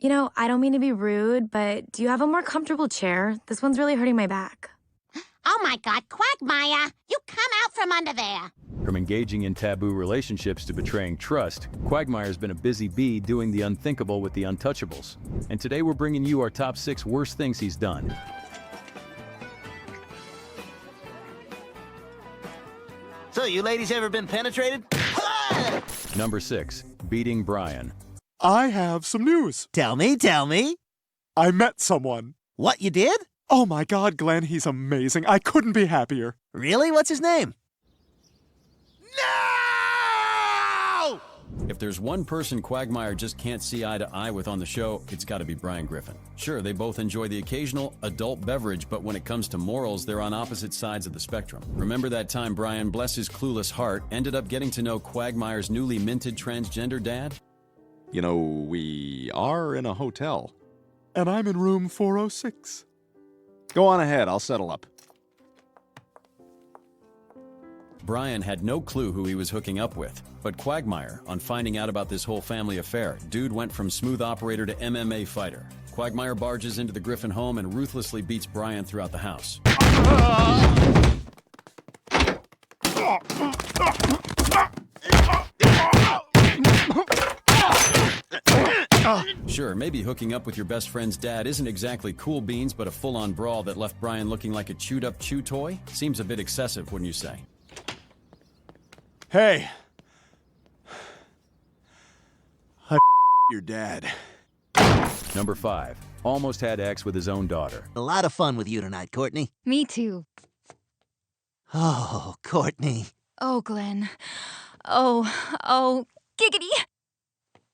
I don't mean to be rude, but do you have a more comfortable chair? This one's really hurting my back. Oh my God, Quagmire! You come out from under there! From engaging in taboo relationships to betraying trust, Quagmire's been a busy bee doing the unthinkable with the untouchables. And today we're bringing you our top 6 worst things he's done. So, you ladies ever been penetrated? Number 6, beating Brian. I have some news. Tell me. I met someone. What, you did? Oh my God, Glenn, he's amazing. I couldn't be happier. Really? What's his name? No! If there's one person Quagmire just can't see eye to eye with on the show, it's got to be Brian Griffin. Sure, they both enjoy the occasional adult beverage, but when it comes to morals, they're on opposite sides of the spectrum. Remember that time Brian, bless his clueless heart, ended up getting to know Quagmire's newly minted transgender dad? You know, we are in a hotel. And I'm in room 406. Go on ahead, I'll settle up. Brian had no clue who he was hooking up with, but Quagmire, on finding out about this whole family affair, dude went from smooth operator to MMA fighter. Quagmire barges into the Griffin home and ruthlessly beats Brian throughout the house. Sure, maybe hooking up with your best friend's dad isn't exactly cool beans, but a full-on brawl that left Brian looking like a chewed-up chew toy seems a bit excessive, wouldn't you say? Hey. I your dad. Number 5, almost had X with his own daughter. A lot of fun with you tonight, Courtney. Me too. Oh, Courtney. Oh, Glenn. Oh, giggity.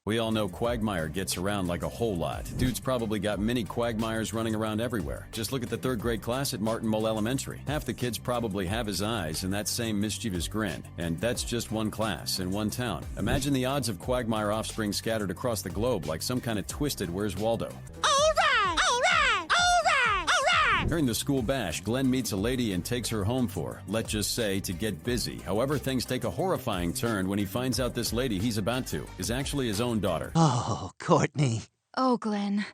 We all know Quagmire gets around like a whole lot. Dude's probably got many Quagmires running around everywhere. Just look at the 3rd grade class at Martin Mole Elementary. Half the kids probably have his eyes and that same mischievous grin. And that's just one class in one town. Imagine the odds of Quagmire offspring scattered across the globe like some kind of twisted Where's Waldo. During the school bash, Glenn meets a lady and takes her home for, let's just say, to get busy. However, things take a horrifying turn when he finds out this lady he's about to is actually his own daughter. Oh, Courtney. Oh, Glenn.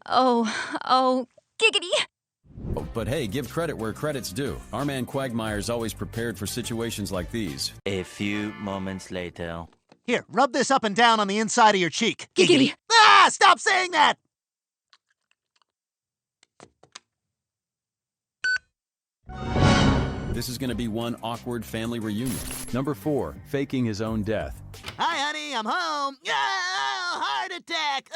Oh, giggity. Oh, but hey, give credit where credit's due. Our man Quagmire's always prepared for situations like these. A few moments later. Here, rub this up and down on the inside of your cheek. Giggity. Ah, stop saying that! This is going to be one awkward family reunion. Number 4, faking his own death. Hi, honey, I'm home. Heart attack.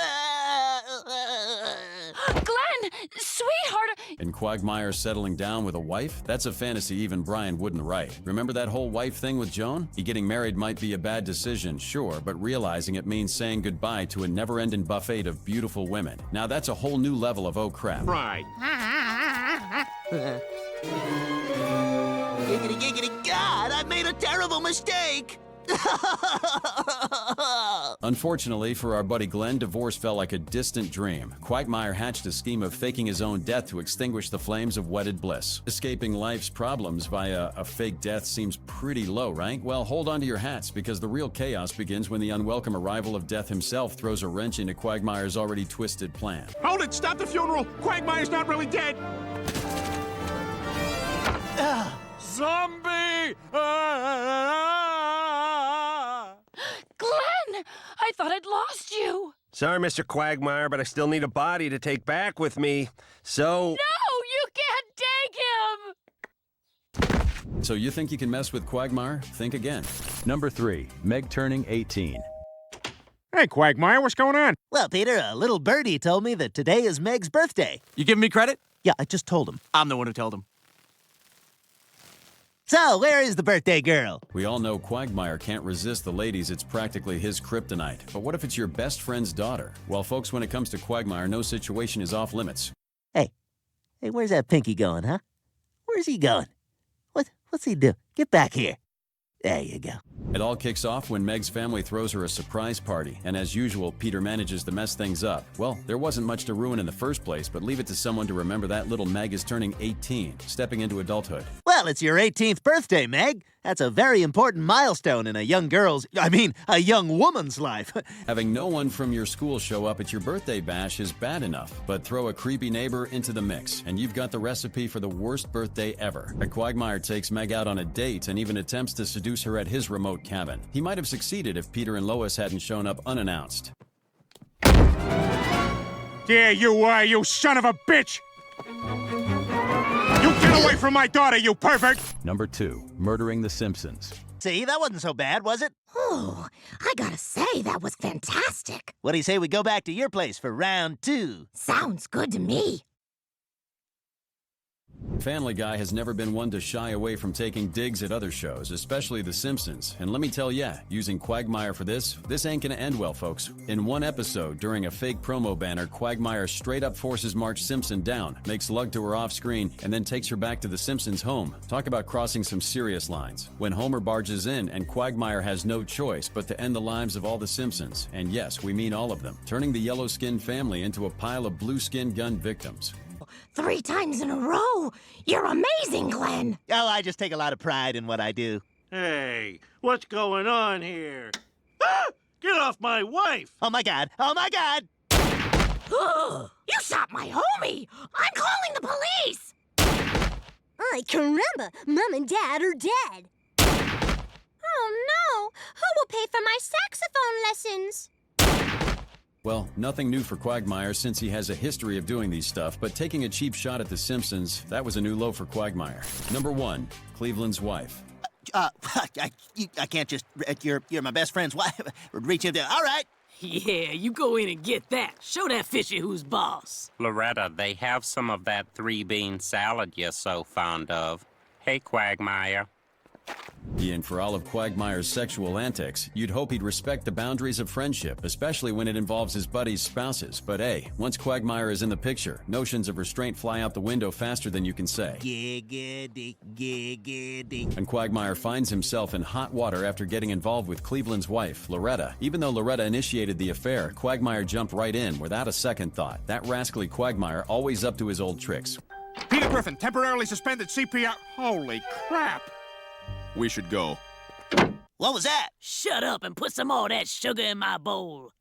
Glenn, sweetheart. And Quagmire settling down with a wife? That's a fantasy even Brian wouldn't write. Remember that whole wife thing with Joan? Getting married might be a bad decision, sure, but realizing it means saying goodbye to a never-ending buffet of beautiful women. Now that's a whole new level of oh crap. Right. Giggity, God, I made a terrible mistake. Unfortunately for our buddy Glenn, divorce felt like a distant dream. Quagmire hatched a scheme of faking his own death to extinguish the flames of wedded bliss. Escaping life's problems via a fake death seems pretty low, right? Well, hold on to your hats, because the real chaos begins when the unwelcome arrival of death himself throws a wrench into Quagmire's already twisted plan. Hold it! Stop the funeral! Quagmire's not really dead! Zombie! Glenn, I thought I'd lost you. Sorry, Mr. Quagmire, but I still need a body to take back with me. So... No, you can't take him. So you think you can mess with Quagmire? Think again. Number 3, Meg turning 18. Hey, Quagmire, what's going on? Well, Peter, a little birdie told me that today is Meg's birthday. You giving me credit? Yeah, I just told him. I'm the one who told him. So, where is the birthday girl? We all know Quagmire can't resist the ladies. It's practically his kryptonite. But what if it's your best friend's daughter? Well, folks, when it comes to Quagmire, no situation is off limits. Hey, where's that pinky going, huh? Where's he going? What's he do? Get back here. There you go. It all kicks off when Meg's family throws her a surprise party, and as usual, Peter manages to mess things up. Well, there wasn't much to ruin in the first place, but leave it to someone to remember that little Meg is turning 18, stepping into adulthood. Well, it's your 18th birthday, Meg. That's a very important milestone in a young woman's life. Having no one from your school show up at your birthday bash is bad enough, but throw a creepy neighbor into the mix, and you've got the recipe for the worst birthday ever. A Quagmire takes Meg out on a date and even attempts to seduce her at his remote cabin. He might have succeeded if Peter and Lois hadn't shown up unannounced. There you are, you son of a bitch! You get away from my daughter, you pervert! Number 2, murdering the Simpsons. See, that wasn't so bad, was it? Oh, I gotta say, that was fantastic. What do you say we go back to your place for round 2? Sounds good to me. Family Guy has never been one to shy away from taking digs at other shows, especially The Simpsons. And let me tell ya, using Quagmire for this ain't gonna end well, folks. In one episode, during a fake promo banner, Quagmire straight up forces Marge Simpson down, makes love to her off screen, and then takes her back to the Simpsons' home. Talk about crossing some serious lines. When Homer barges in, and Quagmire has no choice but to end the lives of all the Simpsons. And yes, we mean all of them, turning the yellow-skinned family into a pile of blue-skinned gun victims. 3 times in a row. You're amazing, Glenn. Oh, I just take a lot of pride in what I do. Hey, what's going on here? Ah! Get off my wife! Oh my God! Oh my God! Ugh, you shot my homie. I'm calling the police. Ay, caramba! Mom and Dad are dead. Oh no! Who will pay for my saxophone lessons? Well, nothing new for Quagmire since he has a history of doing these stuff, but taking a cheap shot at The Simpsons, that was a new low for Quagmire. Number 1, Cleveland's wife. I can't just, you're my best friend's wife. Reach him down. All right. Yeah, you go in and get that. Show that fishy who's boss. Loretta, they have some of that 3-bean salad you're so fond of. Hey, Quagmire. And for all of Quagmire's sexual antics, you'd hope he'd respect the boundaries of friendship, especially when it involves his buddies' spouses. But hey, once Quagmire is in the picture, notions of restraint fly out the window faster than you can say. Giggity, giggity. And Quagmire finds himself in hot water after getting involved with Cleveland's wife, Loretta. Even though Loretta initiated the affair, Quagmire jumped right in without a second thought. That rascally Quagmire always up to his old tricks. Peter Griffin, temporarily suspended CPR. Holy crap! We should go. What was that? Shut up and put some more of that sugar in my bowl.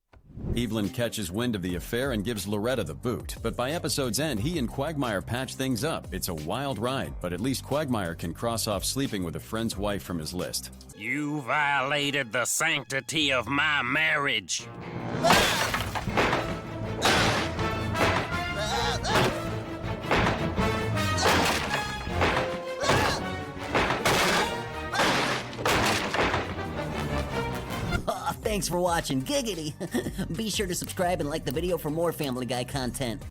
Evelyn catches wind of the affair and gives Loretta the boot. But by episode's end, he and Quagmire patch things up. It's a wild ride, but at least Quagmire can cross off sleeping with a friend's wife from his list. You violated the sanctity of my marriage. Thanks for watching, Giggity! Be sure to subscribe and like the video for more Family Guy content.